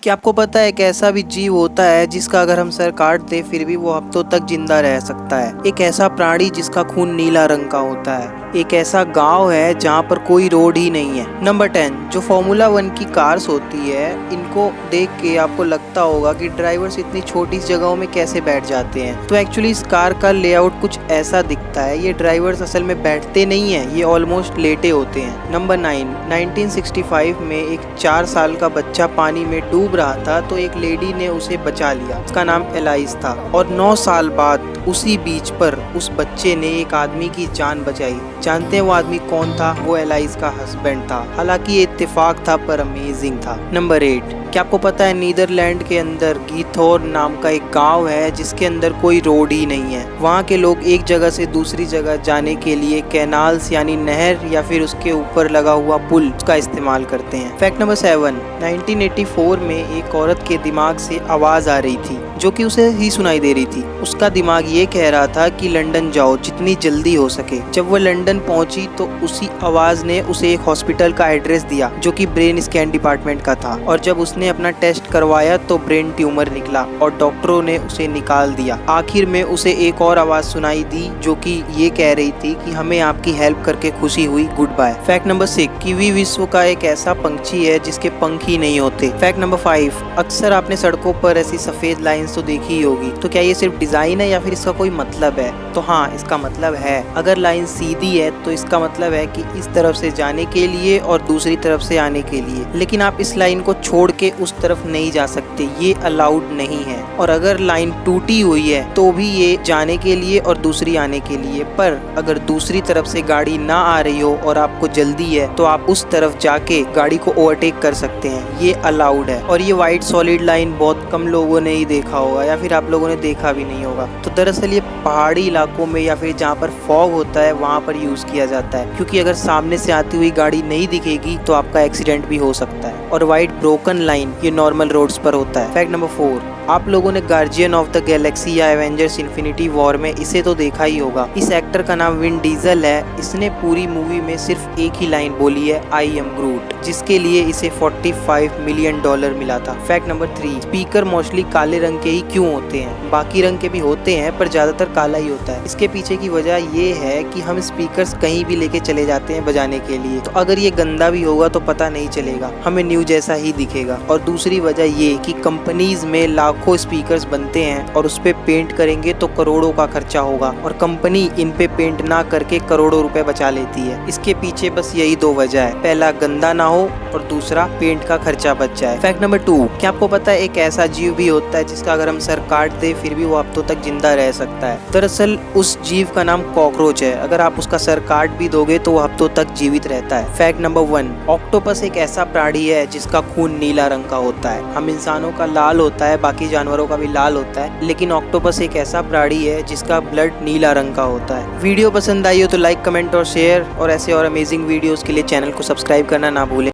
क्या आपको पता है एक ऐसा भी जीव होता है जिसका अगर हम सर काट दे फिर भी वो हफ्तों तक जिंदा रह सकता है। एक ऐसा प्राणी जिसका खून नीला रंग का होता है। एक ऐसा गांव है जहां पर कोई रोड ही नहीं है। नंबर 10, जो फॉर्मूला 1 की कार्स होती है, इनको देख के आपको लगता होगा कि ड्राइवर्स इतनी छोटी जगहों में कैसे बैठ जाते हैं। तो एक्चुअली इस कार का लेआउट कुछ ऐसा दिखता है। ये ड्राइवर्स असल में बैठते नहीं है, ये ऑलमोस्ट लेटे होते हैं। नंबर 9, 1965 में एक 4 साल का बच्चा पानी में डूब रहा था तो एक लेडी ने उसे बचा लिया। उसका नाम एलाइस था और 9 साल बाद उसी बीच पर उस बच्चे ने एक आदमी की जान बचाई। जानते हैं वो आदमी कौन था? वो एलाइस का हस्बैंड था। हालांकि ये इत्तेफाक था पर अमेजिंग था। नंबर 8, क्या आपको पता है नीदरलैंड के अंदर गीथोर नाम का एक गांव है जिसके अंदर कोई रोड ही नहीं है। वहाँ के लोग एक जगह से दूसरी जगह जाने के लिए कैनाल्स यानी नहर या फिर उसके ऊपर लगा हुआ पुल का इस्तेमाल करते हैं। फैक्ट नंबर 7, 1984 में एक औरत के दिमाग से आवाज आ रही थी जो कि उसे ही सुनाई दे रही थी। उसका दिमाग ये कह रहा था कि लंदन जाओ जितनी जल्दी हो सके। जब वो लंदन पहुंची तो उसी आवाज ने उसे एक हॉस्पिटल का एड्रेस दिया जो कि ब्रेन स्कैन डिपार्टमेंट का था। और जब उसने अपना टेस्ट करवाया तो ब्रेन ट्यूमर निकला और डॉक्टरों ने उसे निकाल दिया। आखिर में उसे एक और आवाज सुनाई दी जो कि ये कह रही थी कि हमें आपकी हेल्प करके खुशी हुई, good bye. Fact number 6, kiwi विश्व का एक ऐसा पंछी है जिसके पंख ही नहीं होते। फैक्ट नंबर 5, अक्सर आपने सड़कों पर ऐसी सफेद लाइंस तो देखी ही होगी। तो क्या ये सिर्फ डिजाइन है या फिर इसका कोई मतलब है? तो हाँ, इसका मतलब है। अगर लाइन सीधी है तो इसका मतलब है कि इस तरफ से जाने के लिए और दूसरी तरफ से आने के लिए, लेकिन आप इस लाइन को छोड़ के उस तरफ नहीं जा सकते, ये अलाउड नहीं है। और अगर लाइन टूटी हुई है तो भी ये जाने के लिए और दूसरी आने के लिए, पर अगर दूसरी तरफ से गाड़ी ना आ रही हो और आपको जल्दी है तो आप उस तरफ जाके गाड़ी को ओवरटेक कर सकते हैं, ये अलाउड है। और ये वाइट सॉलिड लाइन बहुत कम लोगों ने ही देखा होगा या फिर आप लोगों ने देखा भी नहीं होगा। तो दरअसल ये पहाड़ी इलाकों में या फिर जहाँ पर फॉग होता है वहाँ पर यूज किया जाता है, क्योंकि अगर सामने से आती हुई गाड़ी नहीं दिखेगी तो आपका एक्सीडेंट भी हो सकता है। और वाइट ब्रोकन लाइन ये नॉर्मल रोड्स पर होता है। फैक्ट नंबर 4, आप लोगों ने गार्जियन ऑफ द गैलेक्सी या एवेंजर्स इन्फिनिटी वॉर में इसे तो देखा ही होगा। इस एक्टर का नाम विन डीजल है। इसने पूरी मूवी में सिर्फ एक ही लाइन बोली है, आई एम ग्रूट, जिसके लिए इसे $45 मिलियन मिला था। फैक्ट नंबर 3, स्पीकर मोस्टली काले रंग के ही क्यों होते हैं? बाकी रंग के भी होते हैं पर ज्यादातर काला ही होता है। इसके पीछे की वजह ये है कि हम स्पीकर्स कहीं भी लेके चले जाते हैं बजाने के लिए, तो अगर ये गंदा भी होगा तो पता नहीं चलेगा, हमें न्यू जैसा ही दिखेगा। और दूसरी वजह ये कि कंपनीज में लाखों स्पीकर्स बनते हैं और उस पे पेंट करेंगे तो करोड़ों का खर्चा होगा और कंपनी इन पे पेंट ना करके करोड़ों रुपए बचा लेती है। इसके पीछे बस यही 2 वजह है, पहला गंदा ना हो और दूसरा पेंट का खर्चा बच जाए। फैक्ट नंबर 2, क्या आपको पता है एक ऐसा जीव भी होता है जिसका अगर हम सर काट दे फिर भी वो हफ्तों तक जिंदा रह सकता है? दरअसल उस जीव का नाम कॉकरोच है। अगर आप उसका सर काट भी दोगे तो वो हफ्तों तक जीवित रहता है। फैक्ट नंबर 1, ऑक्टोपस एक ऐसा प्राणी है जिसका खून नीला रंग का होता है। हम इंसानों का लाल होता है, बाकी जानवरों का भी लाल होता है, लेकिन ऑक्टोपस एक ऐसा प्राणी है जिसका ब्लड नीला रंग का होता है। वीडियो पसंद आई हो तो लाइक, कमेंट और शेयर, और ऐसे और अमेजिंग वीडियोस के लिए चैनल को सब्सक्राइब करना ना भूलें।